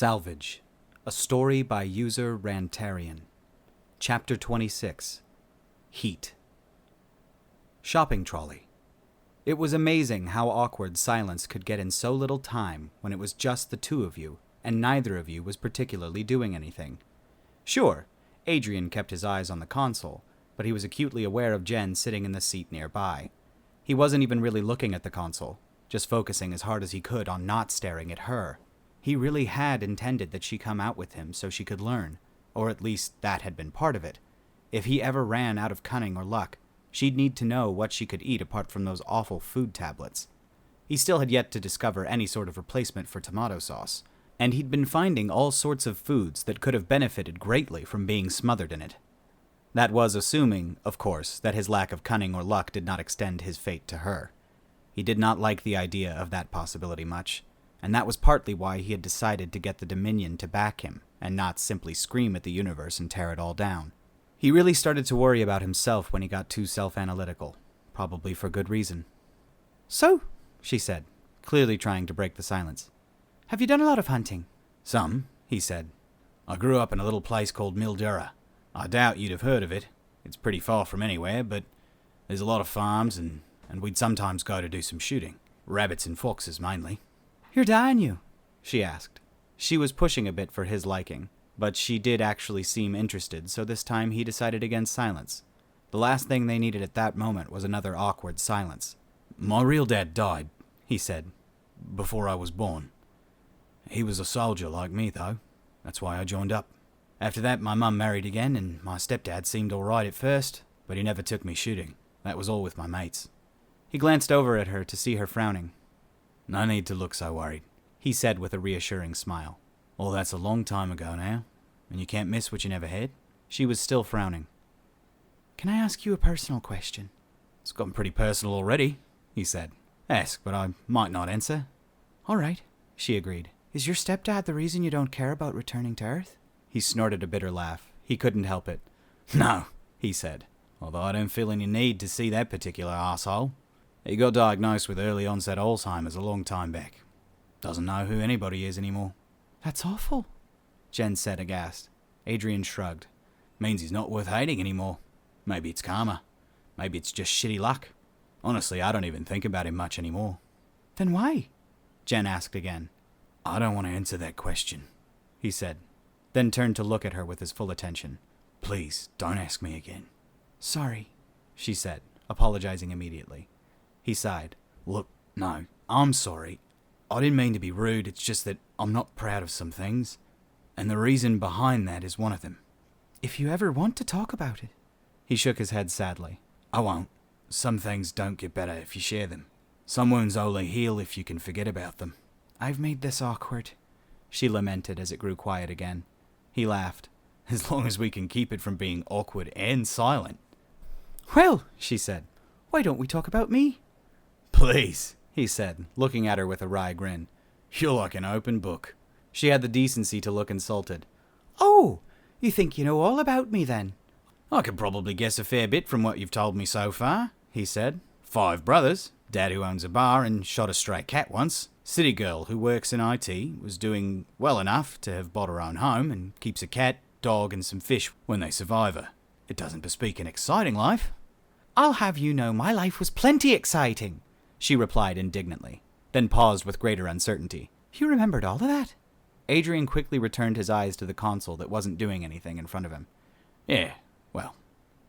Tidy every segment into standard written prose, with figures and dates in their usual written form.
Salvage, a story by user Rantarian. Chapter 26, Heat. Shopping trolley. It was amazing how awkward silence could get in so little time when it was just the two of you, and neither of you was particularly doing anything. Sure, Adrian kept his eyes on the console, but he was acutely aware of Jen sitting in the seat nearby. He wasn't even really looking at the console, just focusing as hard as he could on not staring at her. He really had intended that she come out with him so she could learn, or at least that had been part of it. If he ever ran out of cunning or luck, she'd need to know what she could eat apart from those awful food tablets. He still had yet to discover any sort of replacement for tomato sauce, and he'd been finding all sorts of foods that could have benefited greatly from being smothered in it. That was assuming, of course, that his lack of cunning or luck did not extend his fate to her. He did not like the idea of that possibility much, and that was partly why he had decided to get the Dominion to back him, and not simply scream at the universe and tear it all down. He really started to worry about himself when he got too self-analytical, probably for good reason. "So," she said, clearly trying to break the silence, "have you done a lot of hunting?" "Some," he said. "I grew up in a little place called Mildura. I doubt you'd have heard of it. It's pretty far from anywhere, but there's a lot of farms, and we'd sometimes go to do some shooting. Rabbits and foxes, mainly." "You're dying, you?" she asked. She was pushing a bit for his liking, but she did actually seem interested, so this time he decided against silence. The last thing they needed at that moment was another awkward silence. "My real dad died," he said, "before I was born. He was a soldier like me, though. That's why I joined up. After that, my mum married again, and my stepdad seemed all right at first, but he never took me shooting. That was all with my mates." He glanced over at her to see her frowning. "No need to look so worried," he said with a reassuring smile. "All that's a long time ago now, and you can't miss what you never had." She was still frowning. "Can I ask you a personal question?" "It's gotten pretty personal already," he said. "Ask, but I might not answer." "All right," she agreed. "Is your stepdad the reason you don't care about returning to Earth?" He snorted a bitter laugh. He couldn't help it. "No," he said, "although I don't feel any need to see that particular arsehole. He got diagnosed with early onset Alzheimer's a long time back. Doesn't know who anybody is anymore." "That's awful," Jen said aghast. Adrian shrugged. "Means he's not worth hating anymore. Maybe it's karma. Maybe it's just shitty luck. Honestly, I don't even think about him much anymore." "Then why?" Jen asked again. "I don't want to answer that question," he said, then turned to look at her with his full attention. "Please, don't ask me again." "Sorry," she said, apologizing immediately. He sighed. "Look, no, I'm sorry. I didn't mean to be rude, it's just that I'm not proud of some things, and the reason behind that is one of them." "If you ever want to talk about it." He shook his head sadly. "I won't. Some things don't get better if you share them. Some wounds only heal if you can forget about them." "I've made this awkward," she lamented as it grew quiet again. He laughed. "As long as we can keep it from being awkward and silent." "Well," she said, "why don't we talk about me?" "Please," he said, looking at her with a wry grin. "You're like an open book." She had the decency to look insulted. "Oh, you think you know all about me then?" "I could probably guess a fair bit from what you've told me so far," he said. "5 brothers, dad who owns a bar and shot a stray cat once, city girl who works in IT, was doing well enough to have bought her own home and keeps a cat, dog and some fish when they survive her. It doesn't bespeak an exciting life." "I'll have you know my life was plenty exciting," she replied indignantly, then paused with greater uncertainty. "You remembered all of that?" Adrian quickly returned his eyes to the console that wasn't doing anything in front of him. "Yeah, well,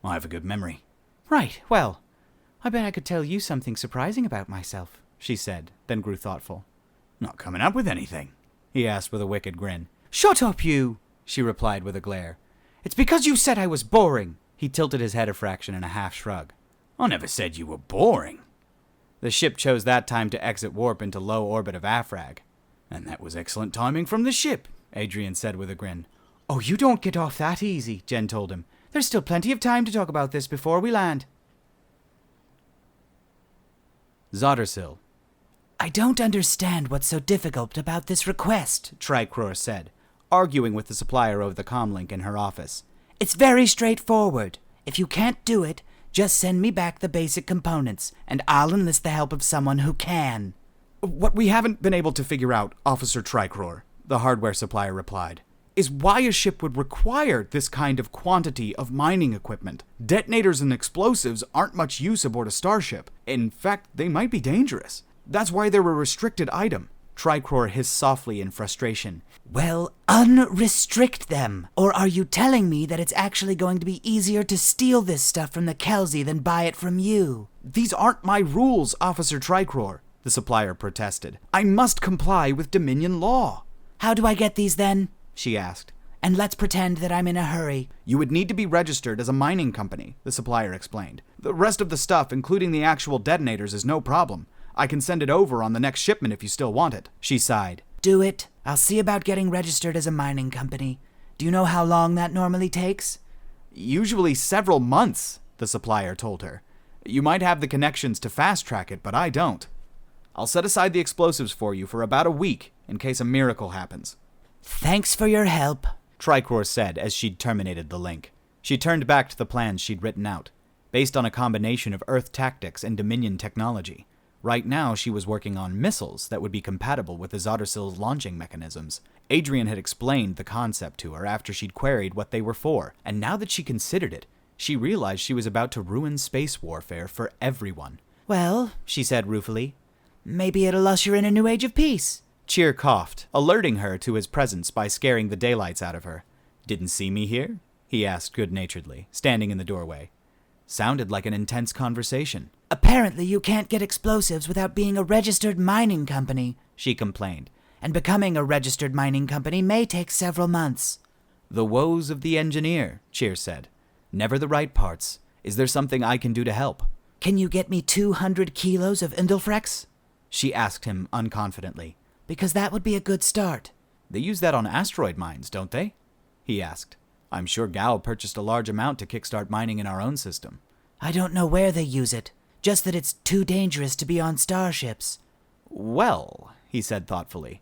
I have a good memory." "Right, well, I bet I could tell you something surprising about myself," she said, then grew thoughtful. "Not coming up with anything?" he asked with a wicked grin. "Shut up, you!" she replied with a glare. "It's because you said I was boring." He tilted his head a fraction in a half shrug. "I never said you were boring." The ship chose that time to exit warp into low orbit of Afrag. "And that was excellent timing from the ship," Adrian said with a grin. "Oh, you don't get off that easy," Jen told him. "There's still plenty of time to talk about this before we land." Zoddersill. "I don't understand what's so difficult about this request," Karr said, arguing with the supplier of the comlink in her office. "It's very straightforward. If you can't do it, just send me back the basic components, and I'll enlist the help of someone who can." "What we haven't been able to figure out, Officer Karr," the hardware supplier replied, is why a ship would require this kind of quantity of mining equipment. Detonators and explosives aren't much use aboard a starship. In fact, they might be dangerous. That's why they're a restricted item. Trichlor hissed softly in frustration. Well, unrestrict them. Or are you telling me that it's actually going to be easier to steal this stuff from the Kelsi than buy it from you? These aren't my rules, Officer Trichlor, the supplier protested. I must comply with Dominion law. How do I get these then? She asked. And let's pretend that I'm in a hurry. You would need to be registered as a mining company, the supplier explained. The rest of the stuff, including the actual detonators, is no problem. I can send it over on the next shipment if you still want it. She sighed. Do it. I'll see about getting registered as a mining company. Do you know how long that normally takes? Usually several months, the supplier told her. You might have the connections to fast-track it, but I don't. I'll set aside the explosives for you for about a week, in case a miracle happens. Thanks for your help, Trichlor said as she'd terminated the link. She turned back to the plans she'd written out, based on a combination of Earth tactics and Dominion technology. Right now, she was working on missiles that would be compatible with the Zoddersil's launching mechanisms. Adrian had explained the concept to her after she'd queried what they were for, and now that she considered it, she realized she was about to ruin space warfare for everyone. Well, she said ruefully, maybe it'll usher in a new age of peace. Cheer coughed, alerting her to his presence by scaring the daylights out of her. Didn't see me here? He asked good-naturedly, standing in the doorway. Sounded like an intense conversation. Apparently you can't get explosives without being a registered mining company, she complained, and becoming a registered mining company may take several months. The woes of the engineer, Cheer said. Never the right parts. Is there something I can do to help? Can you get me 200 kilos of Indelfrex? She asked him unconfidently. Because that would be a good start. They use that on asteroid mines, don't they? He asked. I'm sure Gao purchased a large amount to kickstart mining in our own system. I don't know where they use it, just that it's too dangerous to be on starships. Well, he said thoughtfully,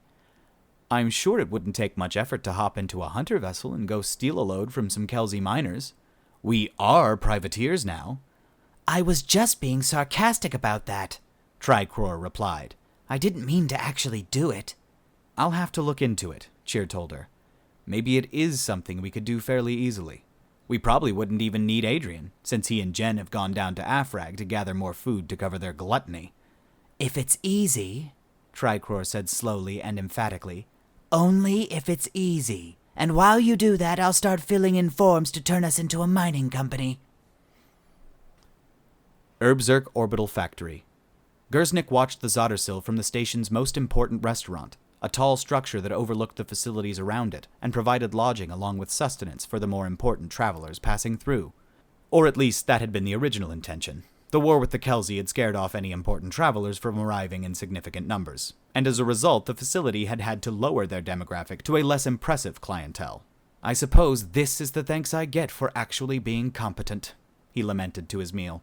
I'm sure it wouldn't take much effort to hop into a hunter vessel and go steal a load from some Kelsi miners. We are privateers now. I was just being sarcastic about that, Trichlor replied. I didn't mean to actually do it. I'll have to look into it, Cheer told her. Maybe it is something we could do fairly easily. We probably wouldn't even need Adrian, since he and Jen have gone down to Afrag to gather more food to cover their gluttony. If it's easy, Trichlor said slowly and emphatically. Only if it's easy. And while you do that, I'll start filling in forms to turn us into a mining company. Erbzerk Orbital Factory. Gersnik watched the Zoddersil from the station's most important restaurant, a tall structure that overlooked the facilities around it and provided lodging along with sustenance for the more important travelers passing through. Or at least that had been the original intention. The war with the Kelsi had scared off any important travelers from arriving in significant numbers, and as a result the facility had had to lower their demographic to a less impressive clientele. I suppose this is the thanks I get for actually being competent, he lamented to his meal.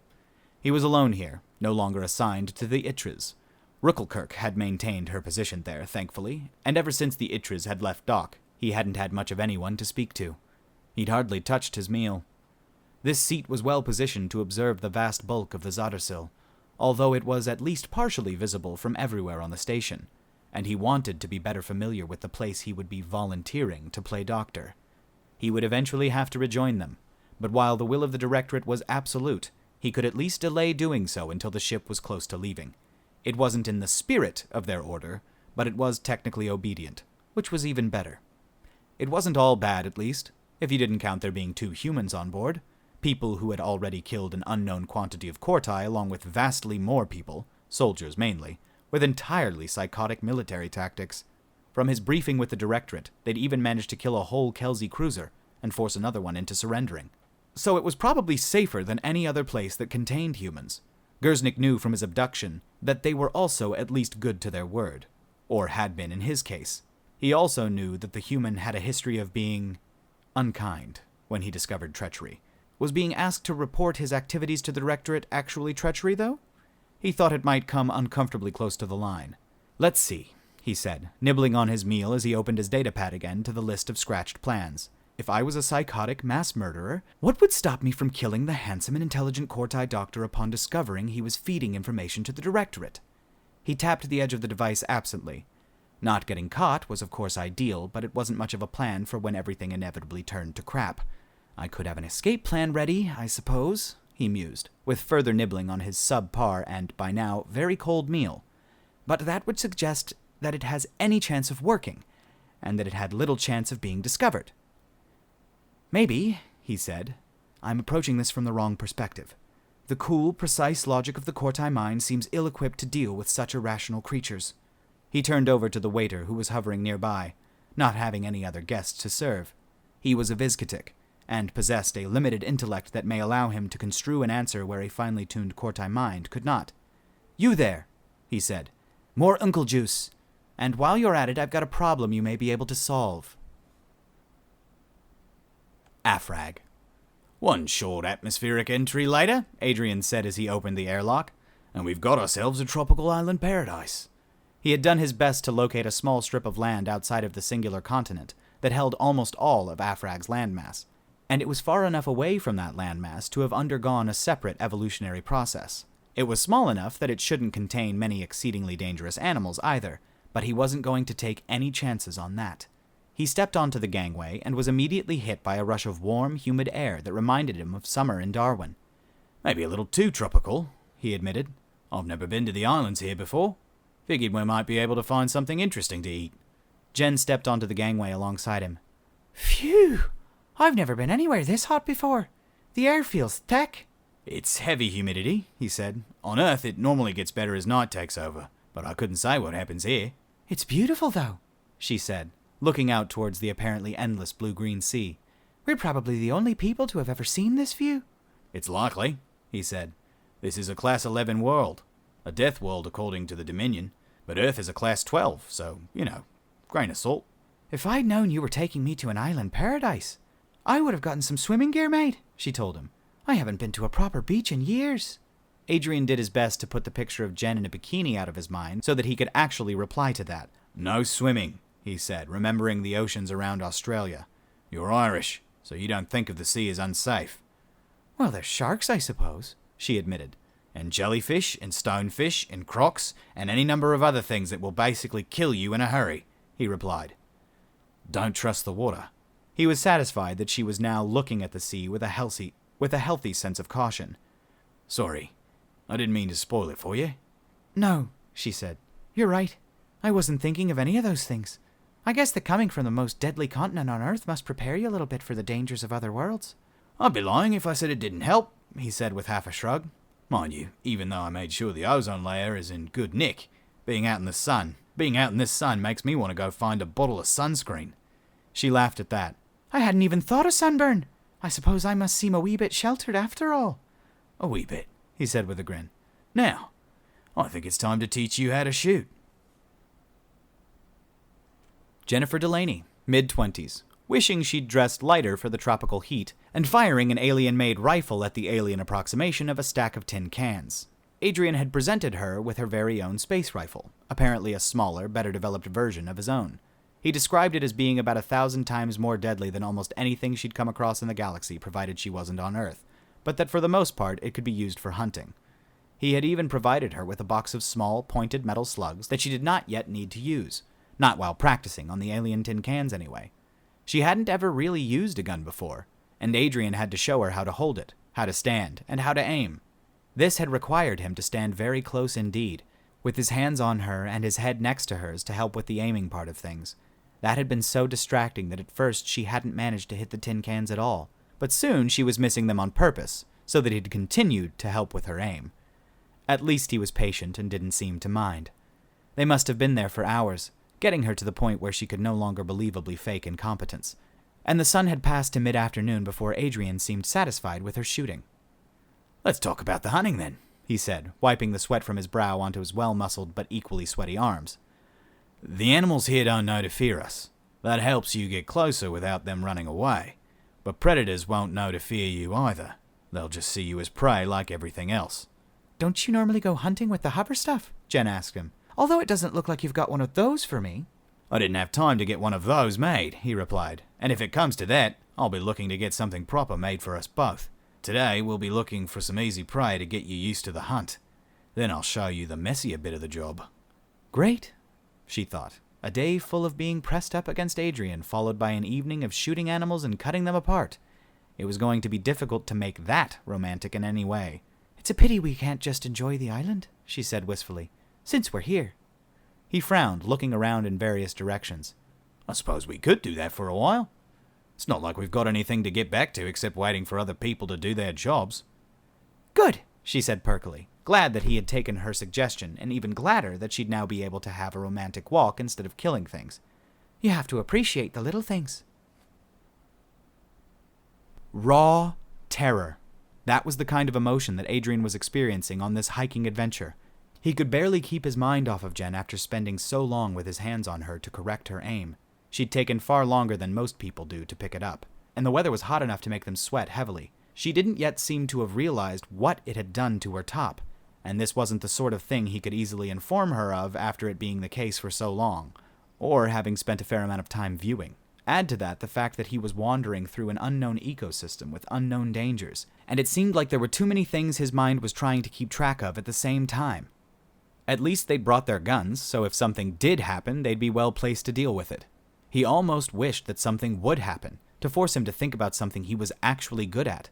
He was alone here, no longer assigned to the Itras. Rookelkirk had maintained her position there, thankfully, and ever since the Itras had left dock, he hadn't had much of anyone to speak to. He'd hardly touched his meal. This seat was well positioned to observe the vast bulk of the Zoddersil, although it was at least partially visible from everywhere on the station, and he wanted to be better familiar with the place he would be volunteering to play doctor. He would eventually have to rejoin them, but while the will of the Directorate was absolute, he could at least delay doing so until the ship was close to leaving. It wasn't in the spirit of their order, but it was technically obedient, which was even better. It wasn't all bad, at least, if you didn't count there being 2 humans on board, people who had already killed an unknown quantity of Kortai along with vastly more people, soldiers mainly, with entirely psychotic military tactics. From his briefing with the Directorate, they'd even managed to kill a whole Kelsi cruiser and force another one into surrendering. So it was probably safer than any other place that contained humans. Gersnik knew from his abduction that they were also at least good to their word, or had been in his case. He also knew that the human had a history of being unkind when he discovered treachery. Was being asked to report his activities to the Directorate actually treachery, though? He thought it might come uncomfortably close to the line. Let's see, he said, nibbling on his meal as he opened his datapad again to the list of scratched plans. If I was a psychotic mass murderer, what would stop me from killing the handsome and intelligent Kortai doctor upon discovering he was feeding information to the Directorate? He tapped the edge of the device absently. Not getting caught was of course ideal, but it wasn't much of a plan for when everything inevitably turned to crap. I could have an escape plan ready, I suppose, he mused, with further nibbling on his subpar and, by now, very cold meal. But that would suggest that it has any chance of working, and that it had little chance of being discovered. Maybe, he said, I'm approaching this from the wrong perspective. The cool, precise logic of the Kortai mind seems ill-equipped to deal with such irrational creatures. He turned over to the waiter who was hovering nearby, not having any other guests to serve. He was a Vizcatic, and possessed a limited intellect that may allow him to construe an answer where a finely tuned Kortai mind could not. You there, he said. More uncle juice. And while you're at it, I've got a problem you may be able to solve. Afrag. One short atmospheric entry later, Adrian said as he opened the airlock, and we've got ourselves a tropical island paradise. He had done his best to locate a small strip of land outside of the singular continent that held almost all of Afrag's landmass, and it was far enough away from that landmass to have undergone a separate evolutionary process. It was small enough that it shouldn't contain many exceedingly dangerous animals either, but he wasn't going to take any chances on that. He stepped onto the gangway and was immediately hit by a rush of warm, humid air that reminded him of summer in Darwin. Maybe a little too tropical, he admitted. I've never been to the islands here before. Figured we might be able to find something interesting to eat. Jen stepped onto the gangway alongside him. Phew! I've never been anywhere this hot before. The air feels thick. It's heavy humidity, he said. On Earth it normally gets better as night takes over, but I couldn't say what happens here. It's beautiful, though, she said, looking out towards the apparently endless blue-green sea. We're probably the only people to have ever seen this view. It's likely, he said. This is a Class 11 world. A death world according to the Dominion, but Earth is a Class 12, so, grain of salt. If I'd known you were taking me to an island paradise, I would have gotten some swimming gear made, she told him. I haven't been to a proper beach in years. Adrian did his best to put the picture of Jen in a bikini out of his mind so that he could actually reply to that. No swimming, he said, remembering the oceans around Australia. You're Irish, so you don't think of the sea as unsafe. Well, there's sharks, I suppose, she admitted. And jellyfish, and stonefish, and crocs, and any number of other things that will basically kill you in a hurry, he replied. Don't trust the water. He was satisfied that she was now looking at the sea with a healthy sense of caution. Sorry, I didn't mean to spoil it for you. No, she said. You're right. I wasn't thinking of any of those things. I guess that coming from the most deadly continent on Earth must prepare you a little bit for the dangers of other worlds. I'd be lying if I said it didn't help, he said with half a shrug. Mind you, even though I made sure the ozone layer is in good nick, being out in this sun makes me want to go find a bottle of sunscreen. She laughed at that. I hadn't even thought of sunburn. I suppose I must seem a wee bit sheltered after all. A wee bit, he said with a grin. Now, I think it's time to teach you how to shoot. Jennifer Delaney, mid-20s, wishing she'd dressed lighter for the tropical heat, and firing an alien-made rifle at the alien approximation of a stack of tin cans. Adrian had presented her with her very own space rifle, apparently a smaller, better-developed version of his own. He described it as being about 1,000 times more deadly than almost anything she'd come across in the galaxy, provided she wasn't on Earth, but that for the most part it could be used for hunting. He had even provided her with a box of small, pointed metal slugs that she did not yet need to use, not while practicing on the alien tin cans anyway. She hadn't ever really used a gun before, and Adrian had to show her how to hold it, how to stand, and how to aim. This had required him to stand very close indeed, with his hands on her and his head next to hers to help with the aiming part of things. That had been so distracting that at first she hadn't managed to hit the tin cans at all, but soon she was missing them on purpose, so that he'd continued to help with her aim. At least he was patient and didn't seem to mind. They must have been there for hours, getting her to the point where she could no longer believably fake incompetence. And the sun had passed to mid-afternoon before Adrian seemed satisfied with her shooting. Let's talk about the hunting then, he said, wiping the sweat from his brow onto his well-muscled but equally sweaty arms. The animals here don't know to fear us. That helps you get closer without them running away. But predators won't know to fear you either. They'll just see you as prey like everything else. Don't you normally go hunting with the hover stuff? Jen asked him. Although it doesn't look like you've got one of those for me. I didn't have time to get one of those made, he replied. And if it comes to that, I'll be looking to get something proper made for us both. Today, we'll be looking for some easy prey to get you used to the hunt. Then I'll show you the messier bit of the job. Great, she thought. A day full of being pressed up against Adrian, followed by an evening of shooting animals and cutting them apart. It was going to be difficult to make that romantic in any way. "It's a pity we can't just enjoy the island," she said wistfully, "since we're here." He frowned, looking around in various directions. "I suppose we could do that for a while. It's not like we've got anything to get back to except waiting for other people to do their jobs." "Good," she said perkily, glad that he had taken her suggestion, and even gladder that she'd now be able to have a romantic walk instead of killing things. "You have to appreciate the little things." Raw terror. That was the kind of emotion that Adrian was experiencing on this hiking adventure. He could barely keep his mind off of Jen after spending so long with his hands on her to correct her aim. She'd taken far longer than most people do to pick it up, and the weather was hot enough to make them sweat heavily. She didn't yet seem to have realized what it had done to her top, and this wasn't the sort of thing he could easily inform her of after it being the case for so long, or having spent a fair amount of time viewing. Add to that the fact that he was wandering through an unknown ecosystem with unknown dangers, and it seemed like there were too many things his mind was trying to keep track of at the same time. At least they'd brought their guns, so if something did happen, they'd be well placed to deal with it. He almost wished that something would happen, to force him to think about something he was actually good at.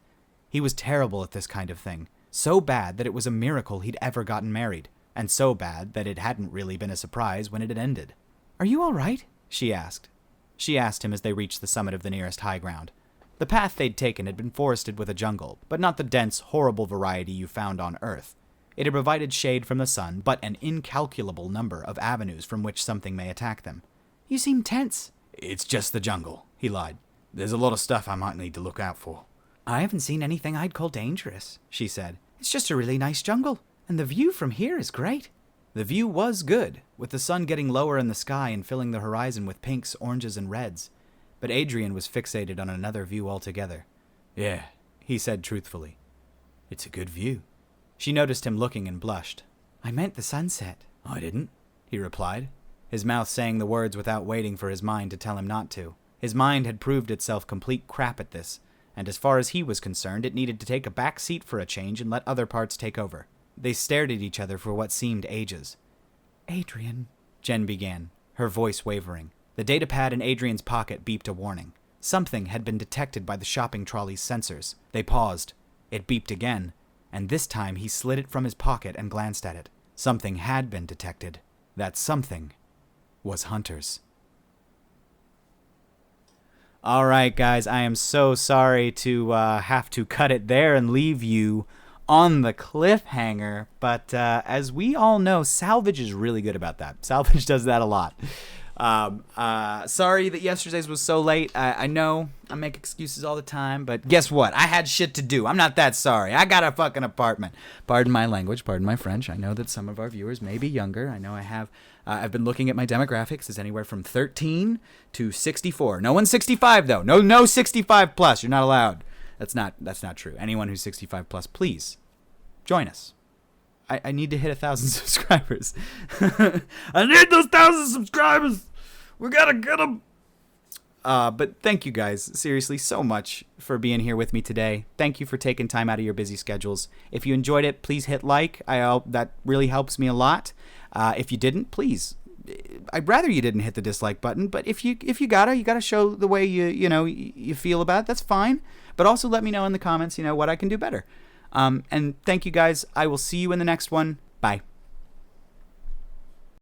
He was terrible at this kind of thing, so bad that it was a miracle he'd ever gotten married, and so bad that it hadn't really been a surprise when it had ended. "Are you all right?" she asked. She asked him as they reached the summit of the nearest high ground. The path they'd taken had been forested with a jungle, but not the dense, horrible variety you found on Earth. It had provided shade from the sun, but an incalculable number of avenues from which something may attack them. "You seem tense." "It's just the jungle," he lied. "There's a lot of stuff I might need to look out for." "I haven't seen anything I'd call dangerous," she said. "It's just a really nice jungle, and the view from here is great." The view was good, with the sun getting lower in the sky and filling the horizon with pinks, oranges, and reds. But Adrian was fixated on another view altogether. "Yeah," he said truthfully. "It's a good view." She noticed him looking and blushed. "I meant the sunset." "I didn't," he replied, his mouth saying the words without waiting for his mind to tell him not to. His mind had proved itself complete crap at this, and as far as he was concerned, it needed to take a back seat for a change and let other parts take over. They stared at each other for what seemed ages. "Adrian," Jen began, her voice wavering. The datapad in Adrian's pocket beeped a warning. Something had been detected by the shopping trolley's sensors. They paused. It beeped again, and this time he slid it from his pocket and glanced at it. Something had been detected. That something was hunters. All right, guys, I am so sorry to have to cut it there and leave you on the cliffhanger, but as we all know, Salvage is really good about that. Salvage does that a lot. Sorry that yesterday's was so late. I know I make excuses all the time, but guess what? I had shit to do. I'm not that sorry. I got a fucking apartment. Pardon my language, pardon my French. I know that some of our viewers may be younger. I know I have. I've been looking at my demographics. It's anywhere from 13 to 64. No one's 65 though. No 65 plus. You're not allowed. That's not true. Anyone who's 65 plus, please join us. I need to hit 1,000 subscribers. I need those 1,000 subscribers. We gotta get them. But thank you guys, seriously, so much for being here with me today. Thank you for taking time out of your busy schedules. If you enjoyed it, please hit like. That really helps me a lot. If you didn't, please. I'd rather you didn't hit the dislike button, but if you gotta show the way you feel about it. That's fine. But also let me know in the comments, what I can do better. And thank you guys. I will see you in the next one. Bye.